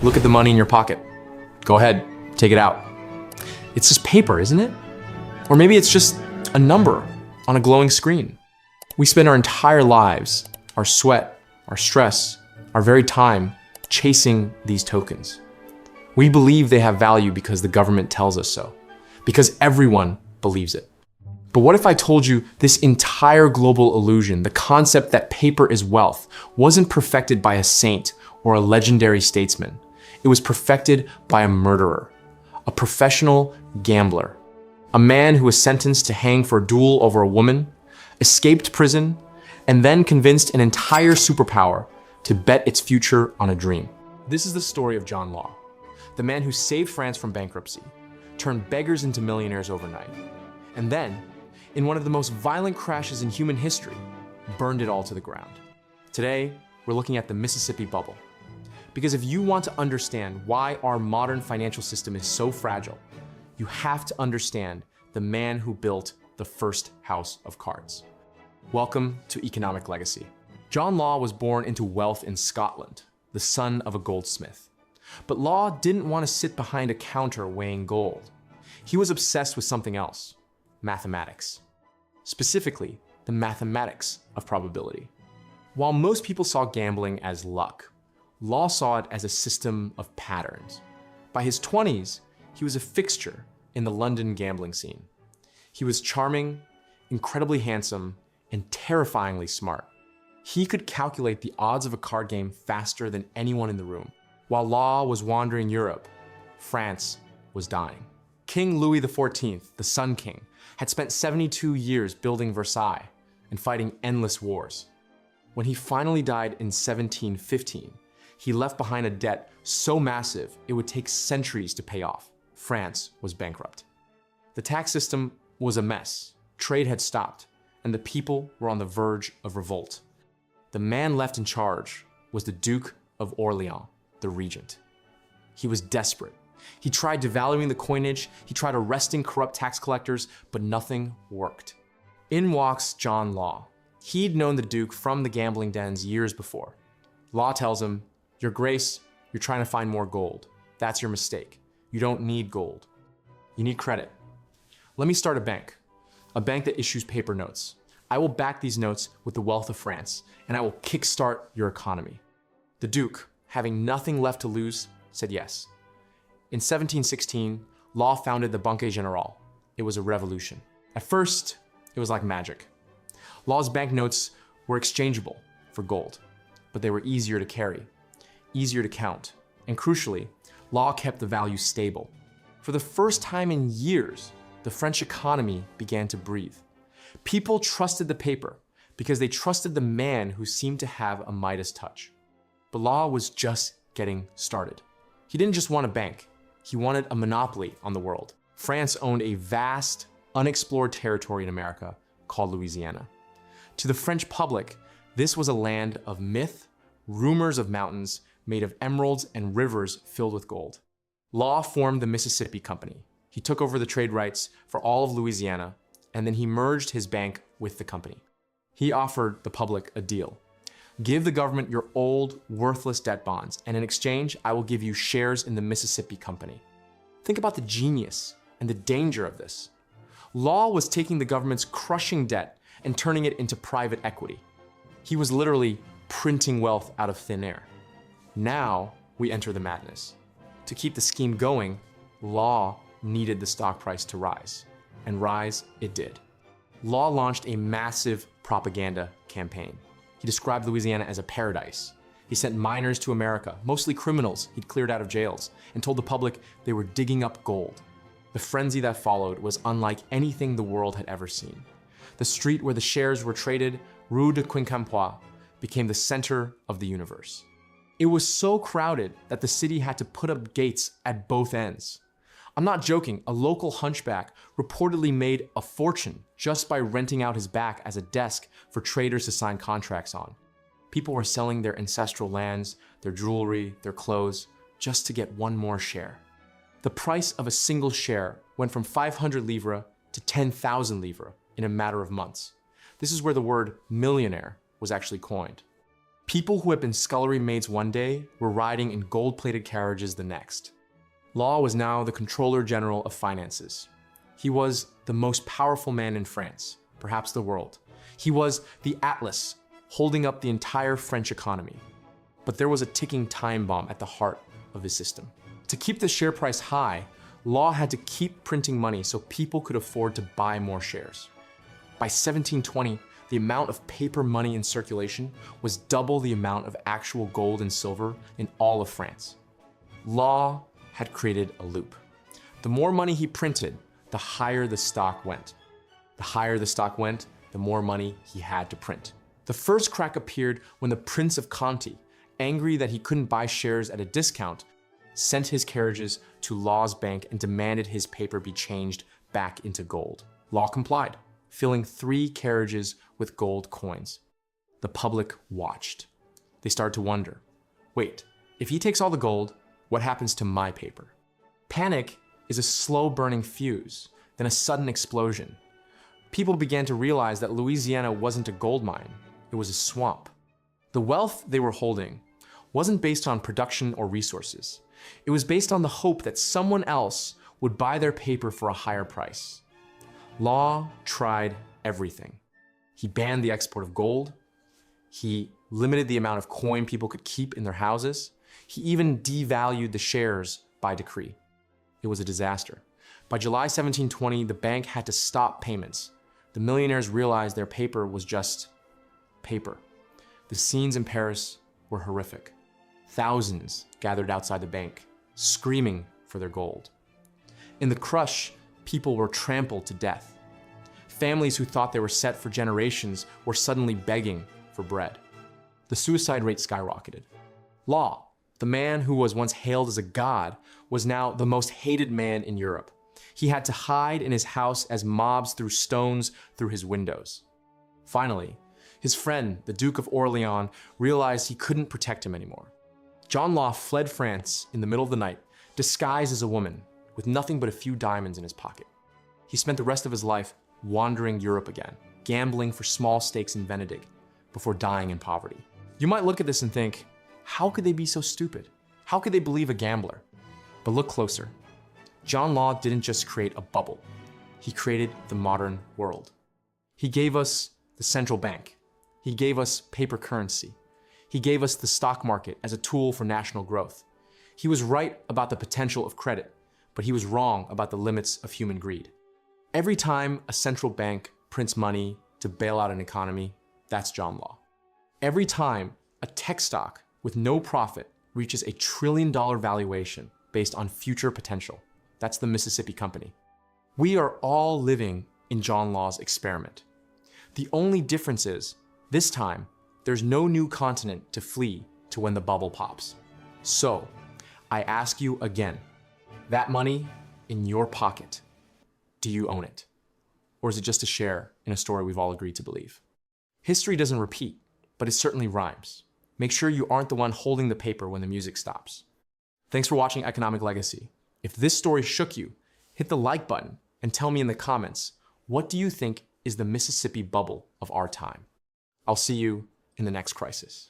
Look at the money in your pocket. Go ahead, take it out. It's just paper, isn't it? Or maybe it's just a number on a glowing screen. We spend our entire lives, our sweat, our stress, our very time chasing these tokens. We believe they have value because the government tells us so, because everyone believes it. But what if I told you this entire global illusion, the concept that paper is wealth, wasn't perfected by a saint or a legendary statesman? It was perfected by a murderer, a professional gambler, a man who was sentenced to hang for a duel over a woman, escaped prison, and then convinced an entire superpower to bet its future on a dream. This is the story of John Law, the man who saved France from bankruptcy, turned beggars into millionaires overnight, and then, in one of the most violent crashes in human history, burned it all to the ground. Today, we're looking at the Mississippi Bubble. Because if you want to understand why our modern financial system is so fragile, you have to understand the man who built the first house of cards. Welcome to Economic Legacy. John Law was born into wealth in Scotland, the son of a goldsmith. But Law didn't want to sit behind a counter weighing gold. He was obsessed with something else, mathematics. Specifically, the mathematics of probability. While most people saw gambling as luck, Law saw it as a system of patterns. By his 20s, he was a fixture in the London gambling scene. He was charming, incredibly handsome, and terrifyingly smart. He could calculate the odds of a card game faster than anyone in the room. While Law was wandering Europe, France was dying. King Louis XIV, the Sun King, had spent 72 years building Versailles and fighting endless wars. When he finally died in 1715, he left behind a debt so massive it would take centuries to pay off. France was bankrupt. The tax system was a mess, trade had stopped, and the people were on the verge of revolt. The man left in charge was the Duke of Orleans, the regent. He was desperate. He tried devaluing the coinage, he tried arresting corrupt tax collectors, but nothing worked. In walks John Law. He'd known the Duke from the gambling dens years before. Law tells him, "Your Grace, you're trying to find more gold. That's your mistake. You don't need gold. You need credit. Let me start a bank that issues paper notes. I will back these notes with the wealth of France, and I will kickstart your economy." The Duke, having nothing left to lose, said yes. In 1716, Law founded the Banque Générale. It was a revolution. At first, it was like magic. Law's banknotes were exchangeable for gold, but they were easier to carry, easier to count, and crucially, Law kept the value stable. For the first time in years, the French economy began to breathe. People trusted the paper because they trusted the man who seemed to have a Midas touch. But Law was just getting started. He didn't just want a bank, he wanted a monopoly on the world. France owned a vast, unexplored territory in America called Louisiana. To the French public, this was a land of myth, rumors of mountains made of emeralds and rivers filled with gold. Law formed the Mississippi Company. He took over the trade rights for all of Louisiana, and then he merged his bank with the company. He offered the public a deal. Give the government your old, worthless debt bonds, and in exchange, I will give you shares in the Mississippi Company. Think about the genius and the danger of this. Law was taking the government's crushing debt and turning it into private equity. He was literally printing wealth out of thin air. Now we enter the madness. To keep the scheme going, Law needed the stock price to rise, and rise it did. Law launched a massive propaganda campaign. He described Louisiana as a paradise. He sent miners to America, mostly criminals he'd cleared out of jails, and told the public they were digging up gold. The frenzy that followed was unlike anything the world had ever seen. The street where the shares were traded, Rue de Quincampoix, became the center of the universe. It was so crowded that the city had to put up gates at both ends. I'm not joking, a local hunchback reportedly made a fortune just by renting out his back as a desk for traders to sign contracts on. People were selling their ancestral lands, their jewelry, their clothes, just to get one more share. The price of a single share went from 500 livres to 10,000 livres in a matter of months. This is where the word millionaire was actually coined. People who had been scullery maids one day were riding in gold-plated carriages the next. Law was now the Controller General of Finances. He was the most powerful man in France, perhaps the world. He was the Atlas, holding up the entire French economy. But there was a ticking time bomb at the heart of his system. To keep the share price high, Law had to keep printing money so people could afford to buy more shares. By 1720, the amount of paper money in circulation was double the amount of actual gold and silver in all of France. Law had created a loop. The more money he printed, the higher the stock went. The higher the stock went, the more money he had to print. The first crack appeared when the Prince of Conti, angry that he couldn't buy shares at a discount, sent his carriages to Law's bank and demanded his paper be changed back into gold. Law complied, filling 3 carriages with gold coins. The public watched. They started to wonder, wait, if he takes all the gold, what happens to my paper? Panic is a slow-burning fuse, then a sudden explosion. People began to realize that Louisiana wasn't a gold mine, it was a swamp. The wealth they were holding wasn't based on production or resources. It was based on the hope that someone else would buy their paper for a higher price. Law tried everything. He banned the export of gold. He limited the amount of coin people could keep in their houses. He even devalued the shares by decree. It was a disaster. By July 1720, the bank had to stop payments. The millionaires realized their paper was just paper. The scenes in Paris were horrific. Thousands gathered outside the bank, screaming for their gold. In the crush, people were trampled to death. Families who thought they were set for generations were suddenly begging for bread. The suicide rate skyrocketed. Law, the man who was once hailed as a god, was now the most hated man in Europe. He had to hide in his house as mobs threw stones through his windows. Finally, his friend, the Duke of Orleans, realized he couldn't protect him anymore. John Law fled France in the middle of the night, disguised as a woman, with nothing but a few diamonds in his pocket. He spent the rest of his life wandering Europe again, gambling for small stakes in Venedig, before dying in poverty. You might look at this and think, how could they be so stupid? How could they believe a gambler? But look closer. John Law didn't just create a bubble. He created the modern world. He gave us the central bank. He gave us paper currency. He gave us the stock market as a tool for national growth. He was right about the potential of credit, but he was wrong about the limits of human greed. Every time a central bank prints money to bail out an economy, that's John Law. Every time a tech stock with no profit reaches $1 trillion valuation based on future potential, that's the Mississippi Company. We are all living in John Law's experiment. The only difference is, this time, there's no new continent to flee to when the bubble pops. So, I ask you again, that money in your pocket, do you own it? Or is it just a share in a story we've all agreed to believe? History doesn't repeat, but it certainly rhymes. Make sure you aren't the one holding the paper when the music stops. Thanks for watching Economic Legacy. If this story shook you, hit the like button and tell me in the comments, what do you think is the Mississippi bubble of our time? I'll see you in the next crisis.